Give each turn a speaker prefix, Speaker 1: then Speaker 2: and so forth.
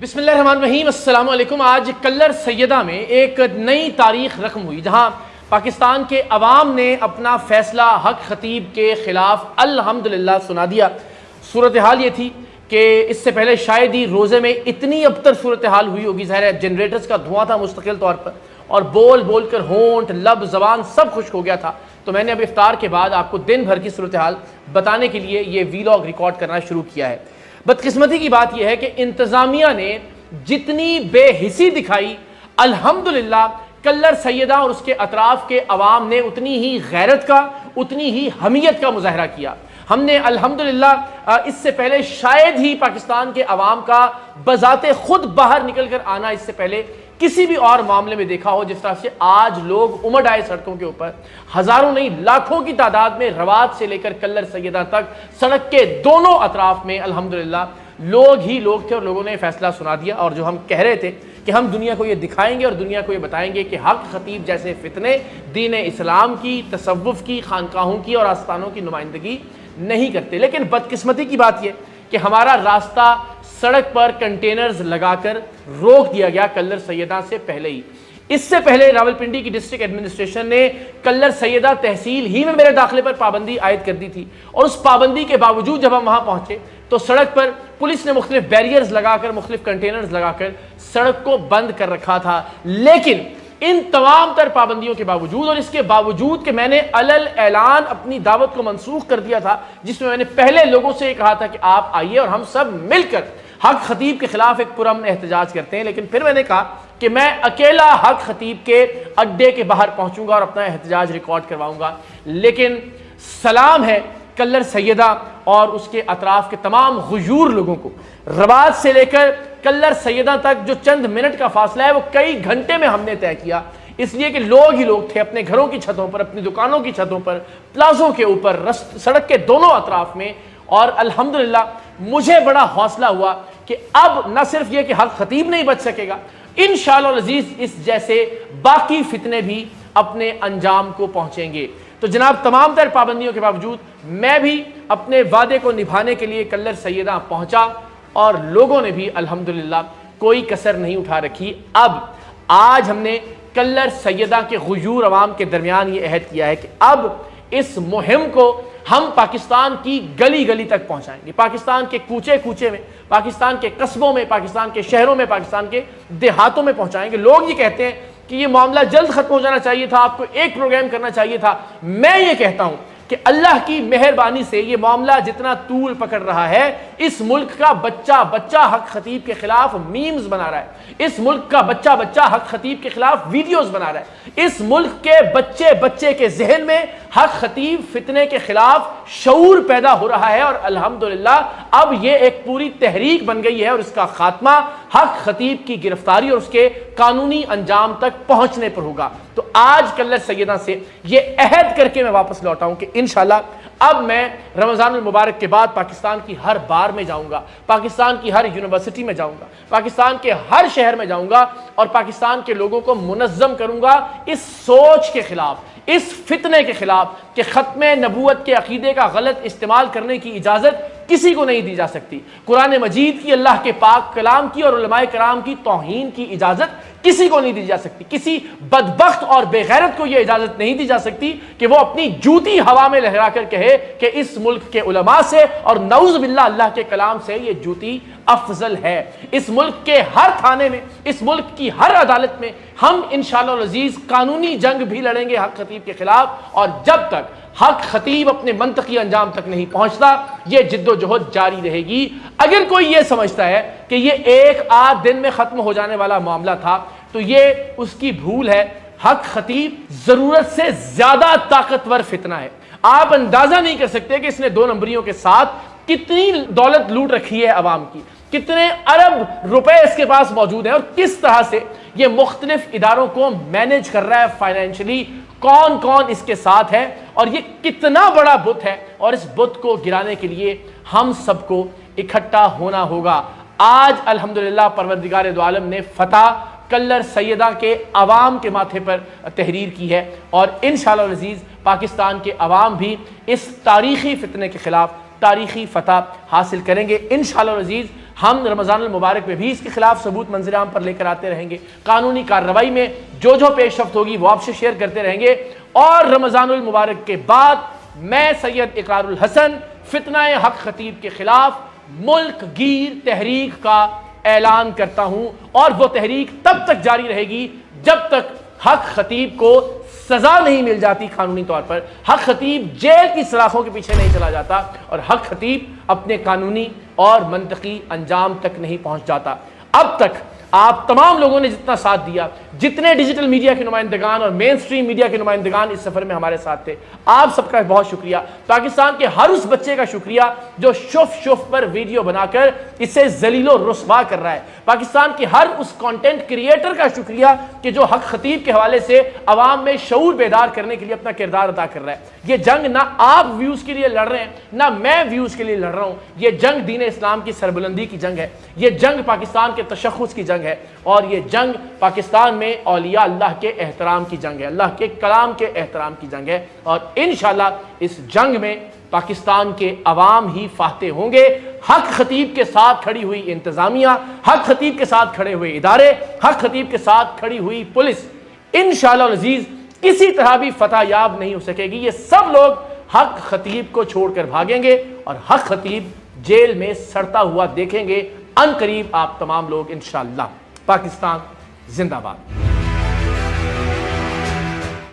Speaker 1: بسم اللہ الرحمن الرحیم، السلام علیکم۔ آج کلر سیدہ میں ایک نئی تاریخ رقم ہوئی جہاں پاکستان کے عوام نے اپنا فیصلہ حق خطیب کے خلاف الحمدللہ سنا دیا۔ صورتحال یہ تھی کہ اس سے پہلے شاید ہی روزے میں اتنی ابتر صورتحال ہوئی ہوگی، ظاہر ہے جنریٹرز کا دھواں تھا مستقل طور پر، اور بول بول کر ہونٹ لب زبان سب خشک ہو گیا تھا۔ تو میں نے اب افطار کے بعد آپ کو دن بھر کی صورتحال بتانے کے لیے یہ ویلاگ ریکارڈ کرنا شروع کیا ہے۔ بدقسمتی کی بات یہ ہے کہ انتظامیہ نے جتنی بے حسی دکھائی، الحمدللہ کلر سیدہ اور اس کے اطراف کے عوام نے اتنی ہی غیرت کا، اتنی ہی حمیت کا مظاہرہ کیا۔ ہم نے الحمدللہ اس سے پہلے شاید ہی پاکستان کے عوام کا بذات خود باہر نکل کر آنا اس سے پہلے کسی بھی اور معاملے میں دیکھا ہو، جس طرح سے آج لوگ امڈ آئے سڑکوں کے اوپر، ہزاروں نہیں لاکھوں کی تعداد میں رواد سے لے کر کلر سیدہ تک سڑک کے دونوں اطراف میں الحمدللہ لوگ ہی لوگ تھے، اور لوگوں نے فیصلہ سنا دیا۔ اور جو ہم کہہ رہے تھے کہ ہم دنیا کو یہ دکھائیں گے اور دنیا کو یہ بتائیں گے کہ حق خطیب جیسے فتنے دین اسلام کی، تصوف کی، خانقاہوں کی اور آستانوں کی نمائندگی نہیں کرتے۔ لیکن بدقسمتی کی بات یہ کہ ہمارا راستہ سڑک پر کنٹینرز لگا کر روک دیا گیا کلر سیدہ سے پہلے ہی۔ اس سے پہلے راولپنڈی کی ڈسٹرکٹ ایڈمنسٹریشن نے کلر سیدہ تحصیل ہی میں میرے داخلے پر پابندی عائد کر دی تھی، اور اس پابندی کے باوجود جب ہم وہاں پہنچے تو سڑک پر پولیس نے مختلف بیریئرز لگا کر، مختلف کنٹینرز لگا کر سڑک کو بند کر رکھا تھا۔ لیکن ان تمام تر پابندیوں کے باوجود، اور اس کے باوجود کہ میں نے علل اعلان اپنی دعوت کو منسوخ کر دیا تھا، جس میں نے پہلے لوگوں سے یہ کہا تھا کہ آپ آئیے اور ہم سب مل کر حق خطیب کے خلاف ایک پرامن احتجاج کرتے ہیں، لیکن پھر میں نے کہا کہ میں اکیلا حق خطیب کے اڈے کے باہر پہنچوں گا اور اپنا احتجاج ریکارڈ کرواؤں گا۔ لیکن سلام ہے کلر سیدہ اور اس کے اطراف کے تمام غیور لوگوں کو، رواد سے لے کر کلر سیدہ تک جو چند منٹ کا فاصلہ ہے وہ کئی گھنٹے میں ہم نے طے کیا، اس لیے کہ لوگ ہی لوگ تھے اپنے گھروں کی چھتوں پر، اپنی دکانوں کی چھتوں پر، پلازوں کے اوپر، سڑک کے دونوں اطراف میں۔ اور الحمدللہ مجھے بڑا حوصلہ ہوا کہ اب نہ صرف یہ کہ حق خطیب نہیں بچ سکے گا، انشاءاللہ العزیز اس جیسے باقی فتنے بھی اپنے انجام کو پہنچیں گے۔ تو جناب تمام تر پابندیوں کے باوجود میں بھی اپنے وعدے کو نبھانے کے لیے کلر سیدہ پہنچا، اور لوگوں نے بھی الحمدللہ کوئی کسر نہیں اٹھا رکھی۔ اب آج ہم نے کلر سیدہ کے غیور عوام کے درمیان یہ عہد کیا ہے کہ اب اس مہم کو ہم پاکستان کی گلی گلی تک پہنچائیں گے، پاکستان کے کوچے کوچے میں، پاکستان کے قصبوں میں، پاکستان کے شہروں میں، پاکستان کے دیہاتوں میں پہنچائیں گے۔ لوگ یہ کہتے ہیں کہ یہ معاملہ جلد ختم ہو جانا چاہیے تھا، آپ کو ایک پروگرام کرنا چاہیے تھا۔ میں یہ کہتا ہوں کہ اللہ کی مہربانی سے یہ معاملہ جتنا طول پکڑ رہا ہے، اس ملک کا بچہ بچہ حق خطیب کے خلاف میمز بنا رہا ہے، اس ملک کا بچہ بچہ حق خطیب کے خلاف ویڈیوز بنا رہا ہے، اس ملک کے بچے بچے کے ذہن میں حق خطیب فتنے کے خلاف شعور پیدا ہو رہا ہے، اور الحمدللہ اب یہ ایک پوری تحریک بن گئی ہے، اور اس کا خاتمہ حق خطیب کی گرفتاری اور اس کے قانونی انجام تک پہنچنے پر ہوگا۔ تو آج کلر سیدہ سے یہ عہد کر کے میں واپس لوٹا ہوں کہ انشاءاللہ اب میں رمضان المبارک کے بعد پاکستان کی ہر بار میں جاؤں گا، پاکستان کی ہر یونیورسٹی میں جاؤں گا، پاکستان کے ہر شہر میں جاؤں گا، اور پاکستان کے لوگوں کو منظم کروں گا اس سوچ کے خلاف، اس فتنے کے خلاف کہ ختم نبوت کے عقیدے کا غلط استعمال کرنے کی اجازت کسی کو نہیں دی جا سکتی۔ قرآن مجید کی، اللہ کے پاک کلام کی اور علماء کرام کی توہین کی اجازت کسی کو نہیں دی جا سکتی۔ کسی بدبخت اور بے غیرت کو یہ اجازت نہیں دی جا سکتی کہ وہ اپنی جوتی ہوا میں لہرا کر کہے کہ اس ملک کے علماء سے اور نعوذ باللہ اللہ کے کلام سے یہ جوتی افضل ہے۔ اس ملک کے ہر تھانے میں، اس ملک کی ہر عدالت میں ہم انشاءاللہ العزیز قانونی جنگ بھی لڑیں گے حق خطیب کے خلاف، اور جب تک حق خطیب اپنے منطقی انجام تک نہیں پہنچتا یہ جد و جہد جاری رہے گی۔ اگر کوئی یہ سمجھتا ہے کہ یہ ایک آدھ دن میں ختم ہو جانے والا معاملہ تھا تو یہ اس کی بھول ہے۔ حق خطیب ضرورت سے زیادہ طاقتور فتنہ ہے۔ آپ اندازہ نہیں کر سکتے کہ اس نے 2 نمبریوں کے ساتھ کتنی دولت لوٹ رکھی ہے عوام کی، کتنے ارب روپے اس کے پاس موجود ہیں، اور کس طرح سے یہ مختلف اداروں کو مینیج کر رہا ہے فائنینشلی، کون کون اس کے ساتھ ہے، اور یہ کتنا بڑا بت ہے، اور اس بت کو گرانے کے لیے ہم سب کو اکٹھا ہونا ہوگا۔ آج الحمدللہ پروردگار دو عالم نے فتح کلر سیدہ کے عوام کے ماتھے پر تحریر کی ہے، اور انشاءاللہ العزیز پاکستان کے عوام بھی اس تاریخی فتنے کے خلاف تاریخی فتح حاصل کریں گے انشاءاللہ العزیز۔ ہم رمضان المبارک میں بھی اس کے خلاف ثبوت منظر عام پر لے کر آتے رہیں گے، قانونی کارروائی میں جو پیش رفت ہوگی وہ آپ سے شیئر کرتے رہیں گے، اور رمضان المبارک کے بعد میں سید اقرار الحسن فتنہ حق خطیب کے خلاف ملک گیر تحریک کا اعلان کرتا ہوں، اور وہ تحریک تب تک جاری رہے گی جب تک حق خطیب کو سزا نہیں مل جاتی قانونی طور پر، حق خطیب جیل کی سلاخوں کے پیچھے نہیں چلا جاتا، اور حق خطیب اپنے قانونی اور منطقی انجام تک نہیں پہنچ جاتا۔ اب تک آپ تمام لوگوں نے جتنا ساتھ دیا، جتنے ڈیجیٹل میڈیا کے نمائندگان اور مین سٹریم میڈیا کے نمائندگان اس سفر میں ہمارے ساتھ تھے، آپ سب کا بہت شکریہ۔ پاکستان کے ہر اس بچے کا شکریہ جو شف پر ویڈیو بنا کر اسے ذلیل و رسوا کر رہا ہے، پاکستان کے ہر اس کانٹینٹ کریئٹر کا شکریہ کہ جو حق خطیب کے حوالے سے عوام میں شعور بیدار کرنے کے لیے اپنا کردار ادا کر رہا ہے۔ یہ جنگ نہ آپ ویوز کے لیے لڑ رہے ہیں، نہ میں ویوز کے لیے لڑ رہا ہوں، یہ جنگ دین اسلام کی سربلندی کی جنگ ہے، یہ جنگ پاکستان کے تشخص کی جنگ ہے، اور یہ جنگ پاکستان میں اولیاء اللہ کے احترام کی جنگ ہے، اللہ کے کلام کے احترام کی جنگ ہے، اور انشاءاللہ اس جنگ میں پاکستان کے عوام ہی فاتح ہوں گے۔ حق خطیب کے ساتھ کھڑی ہوئی انتظامیہ، حق خطیب کے ساتھ کھڑے ہوئے ادارے، حق خطیب کے ساتھ کھڑی ہوئی پولیس انشاءاللہ العزیز کسی طرح بھی فتح یاب نہیں ہو سکے گی۔ یہ سب لوگ حق خطیب کو چھوڑ کر بھاگیں گے، اور حق خطیب جیل میں سڑتا ہوا دیکھیں گے ان قریب آپ تمام لوگ انشاءاللہ۔ پاکستان زندہ باد۔